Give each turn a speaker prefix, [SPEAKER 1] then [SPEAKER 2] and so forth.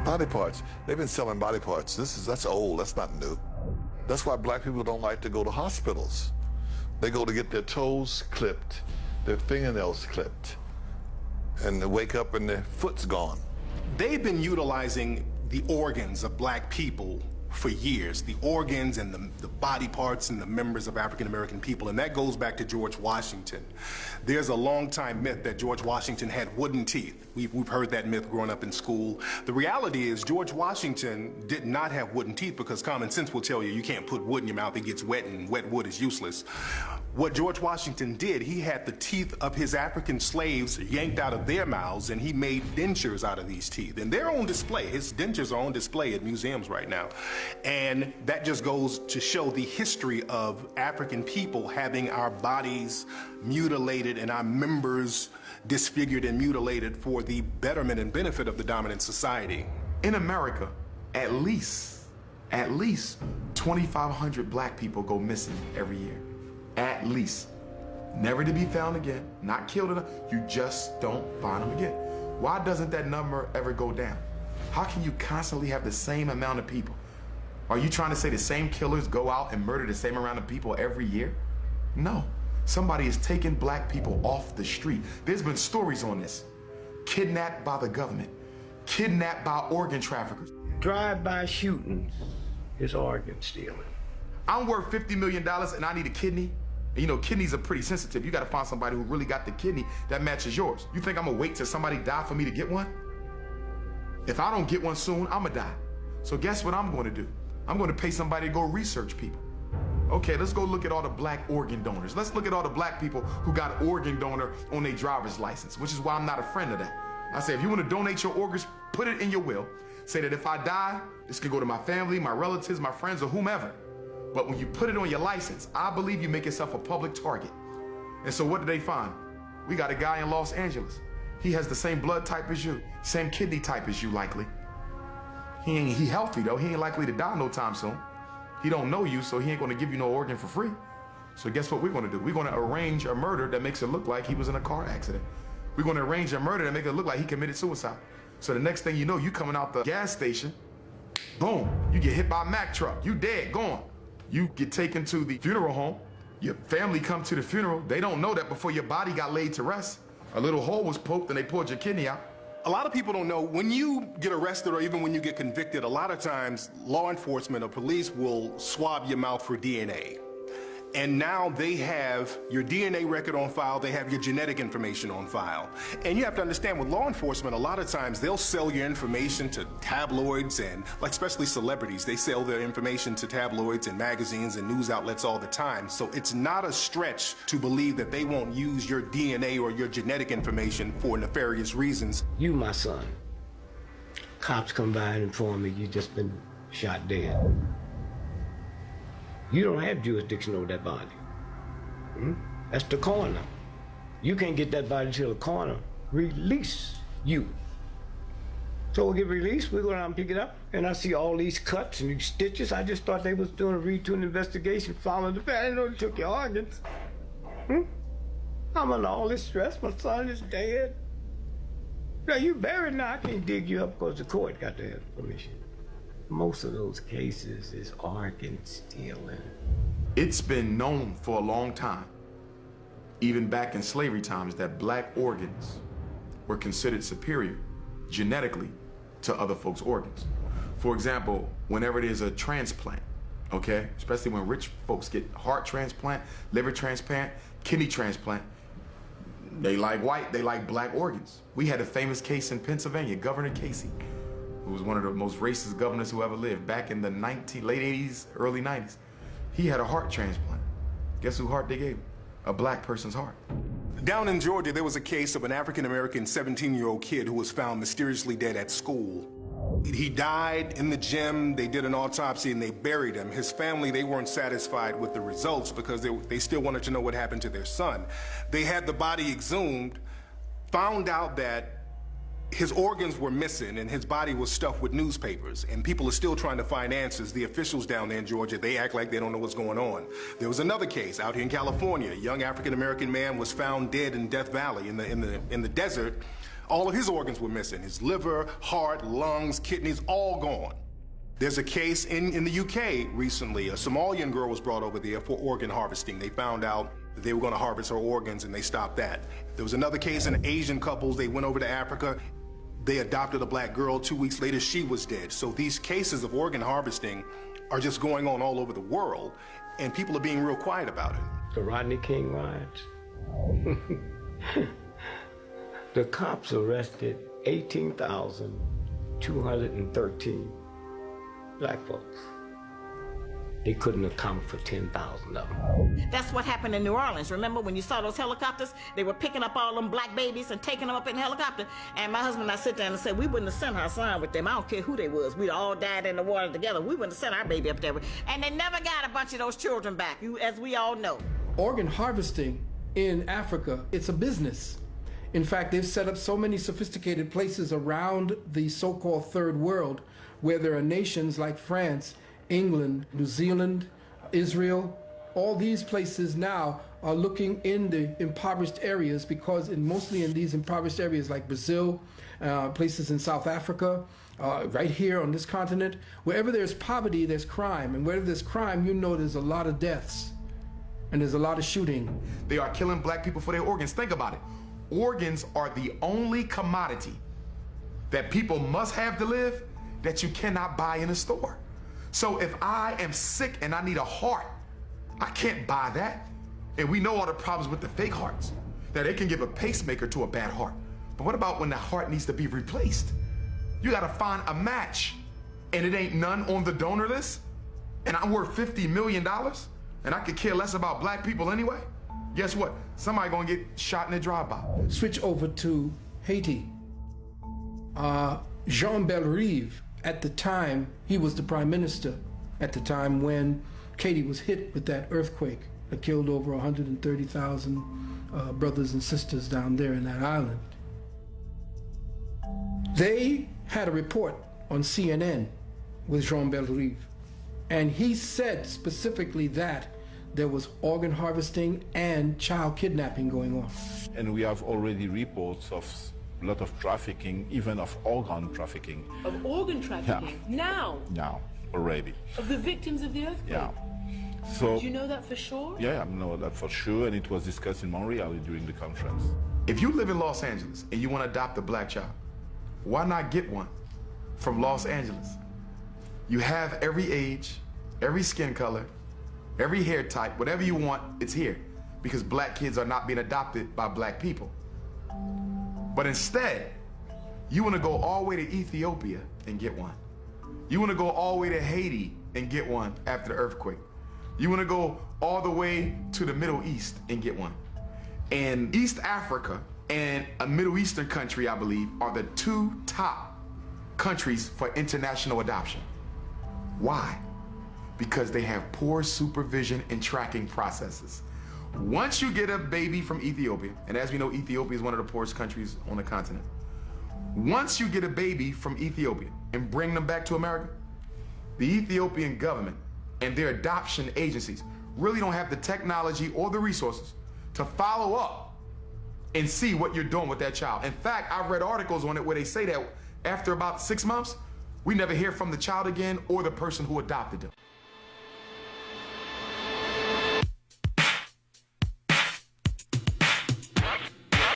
[SPEAKER 1] Body parts. They've been selling body parts. That's old. That's not new. That's why black people don't like to go to hospitals. They go to get their toes clipped, their fingernails clipped, and they wake up and their foot's gone.
[SPEAKER 2] They've been utilizing the organs of black people for years, the organs and the body parts and the members of African-American people, and that goes back to George Washington. There's a long-time myth that George Washington had wooden teeth. We've heard that myth growing up in school. The reality is George Washington did not have wooden teeth because common sense will tell you you can't put wood in your mouth, it gets wet, and wet wood is useless. What George Washington did, he had the teeth of his African slaves yanked out of their mouths, and he made dentures out of these teeth. And they're on display. His dentures are on display at museums right now. And that just goes to show the history of African people having our bodies mutilated and our members disfigured and mutilated for the betterment and benefit of the dominant society.
[SPEAKER 3] In America, at least 2,500 black people go missing every year. At least. Never to be found again, not killed enough, you just don't find them again. Why doesn't that number ever go down? How can you constantly have the same amount of people? Are you trying to say the same killers go out and murder the same amount of people every year? No. Somebody is taking black people off the street. There's been stories on this. Kidnapped by the government, kidnapped by organ traffickers.
[SPEAKER 4] Drive-by shootings is organ stealing.
[SPEAKER 3] I'm worth $50 million and I need a kidney. And you know, kidneys are pretty sensitive. You gotta find somebody who really got the kidney that matches yours. You think I'm gonna wait till somebody die for me to get one? If I don't get one soon, I'm gonna die. So guess what I'm gonna do? I'm gonna pay somebody to go research people. Okay, let's go look at all the black organ donors. Let's look at all the black people who got organ donor on their driver's license, which is why I'm not a friend of that. I say, if you wanna donate your organs, put it in your will. Say that if I die, this can go to my family, my relatives, my friends, or whomever. But when you put it on your license, I believe you make yourself a public target. And so what did they find? We got a guy in Los Angeles. He has the same blood type as you, same kidney type as you likely. He healthy though, he ain't likely to die no time soon. He don't know you, so he ain't gonna give you no organ for free. So guess what we're gonna do? We're gonna arrange a murder that makes it look like he was in a car accident. We're gonna arrange a murder that makes it look like he committed suicide. So the next thing you know, you coming out the gas station, boom, you get hit by a Mack truck, you dead, gone. You get taken to the funeral home, your family come to the funeral, they don't know that before your body got laid to rest, a little hole was poked and they pulled your kidney out.
[SPEAKER 2] A lot of people don't know, when you get arrested or even when you get convicted, a lot of times law enforcement or police will swab your mouth for DNA. And now they have your DNA record on file, they have your genetic information on file. And you have to understand, with law enforcement, a lot of times they'll sell your information to tabloids and, like, especially celebrities, they sell their information to tabloids and magazines and news outlets all the time. So it's not a stretch to believe that they won't use your DNA or your genetic information for nefarious reasons.
[SPEAKER 4] You, my son, cops come by and inform me you just been shot dead. You don't have jurisdiction over that body. That's the coroner. You can't get that body till the coroner release you. So we'll get released, we go down and pick it up, and I see all these cuts and these stitches. I just thought they was doing a routine investigation, following the family. I didn't know they took your organs. I'm under all this stress, my son is dead. Now you buried now, I can't dig you up because the court got to have permission. Most of those cases is organ stealing.
[SPEAKER 3] It's been known for a long time, even back in slavery times, that black organs were considered superior genetically to other folks' organs. For example, whenever there's a transplant, okay, especially when rich folks get heart transplant, liver transplant, kidney transplant, they like white, they like black organs. We had a famous case in Pennsylvania, Governor Casey, who was one of the most racist governors who ever lived back in the late 80s, early 90s. He had a heart transplant. Guess whose heart they gave him? A black person's heart.
[SPEAKER 2] Down in Georgia, there was a case of an African-American 17-year-old kid who was found mysteriously dead at school. He died in the gym, they did an autopsy and they buried him. His family, they weren't satisfied with the results because they still wanted to know what happened to their son. They had the body exhumed, found out that His organs were missing and his body was stuffed with newspapers, and people are still trying to find answers. The officials down there in Georgia, they act like they don't know what's going on. There was another case out here in California. A young African-American man was found dead in Death Valley in the desert. All of his organs were missing. His liver, heart, lungs, kidneys, all gone. There's a case in the UK recently. A Somalian girl was brought over there for organ harvesting. They found out that they were going to harvest her organs and they stopped that. There was another case in Asian couples. They went over to Africa. They adopted a black girl. 2 weeks later, she was dead. So these cases of organ harvesting are just going on all over the world, and people are being real quiet about it.
[SPEAKER 4] The Rodney King riots. The cops arrested 18,213 black folks. They couldn't account for 10,000 of them.
[SPEAKER 5] That's what happened in New Orleans. Remember when you saw those helicopters? They were picking up all them black babies and taking them up in the helicopter. And my husband and I sit there and said, we wouldn't have sent our son with them. I don't care who they was. We'd all died in the water together. We wouldn't have sent our baby up there. And they never got a bunch of those children back, as we all know.
[SPEAKER 6] Organ harvesting in Africa, it's a business. In fact, they've set up so many sophisticated places around the so-called third world where there are nations like France, England, New Zealand, Israel. All these places now are looking in the impoverished areas because mostly in these impoverished areas like Brazil, places in South Africa, right here on this continent, wherever there's poverty, there's crime. And wherever there's crime, you know there's a lot of deaths and there's a lot of shooting.
[SPEAKER 3] They are killing black people for their organs. Think about it. Organs are the only commodity that people must have to live that you cannot buy in a store. So if I am sick and I need a heart, I can't buy that. And we know all the problems with the fake hearts, that they can give a pacemaker to a bad heart. But what about when the heart needs to be replaced? You gotta find a match, and it ain't none on the donor list, and I'm worth $50 million, and I could care less about black people anyway? Guess what? Somebody gonna get shot in a drive-by.
[SPEAKER 6] Switch over to Haiti. Jean Bellerive, at the time, he was the prime minister at the time when Haiti was hit with that earthquake that killed over 130,000 brothers and sisters down there in that island. They had a report on CNN with Jean Bellerive, and he said specifically that there was organ harvesting and child kidnapping going on.
[SPEAKER 7] And we have already reports of a lot of trafficking, even of organ trafficking.
[SPEAKER 8] Of organ trafficking?
[SPEAKER 7] Yeah.
[SPEAKER 8] Now,
[SPEAKER 7] already.
[SPEAKER 8] of the victims of the earthquake?
[SPEAKER 7] Yeah. So,
[SPEAKER 8] do you know that for sure?
[SPEAKER 7] Yeah, I know that for sure, and it was discussed in Montreal during the conference.
[SPEAKER 3] If you live in Los Angeles and you want to adopt a black child, why not get one from Los Angeles? You have every age, every skin color, every hair type, whatever you want, it's here. Because black kids are not being adopted by black people. But instead, you want to go all the way to Ethiopia and get one. You want to go all the way to Haiti and get one after the earthquake. You want to go all the way to the Middle East and get one. And East Africa and a Middle Eastern country, I believe, are the two top countries for international adoption. Why? Because they have poor supervision and tracking processes. Once you get a baby from Ethiopia, and as we know, Ethiopia is one of the poorest countries on the continent. Once you get a baby from Ethiopia and bring them back to America, the Ethiopian government and their adoption agencies really don't have the technology or the resources to follow up and see what you're doing with that child. In fact, I've read articles on it where they say that after about 6 months, we never hear from the child again or the person who adopted them.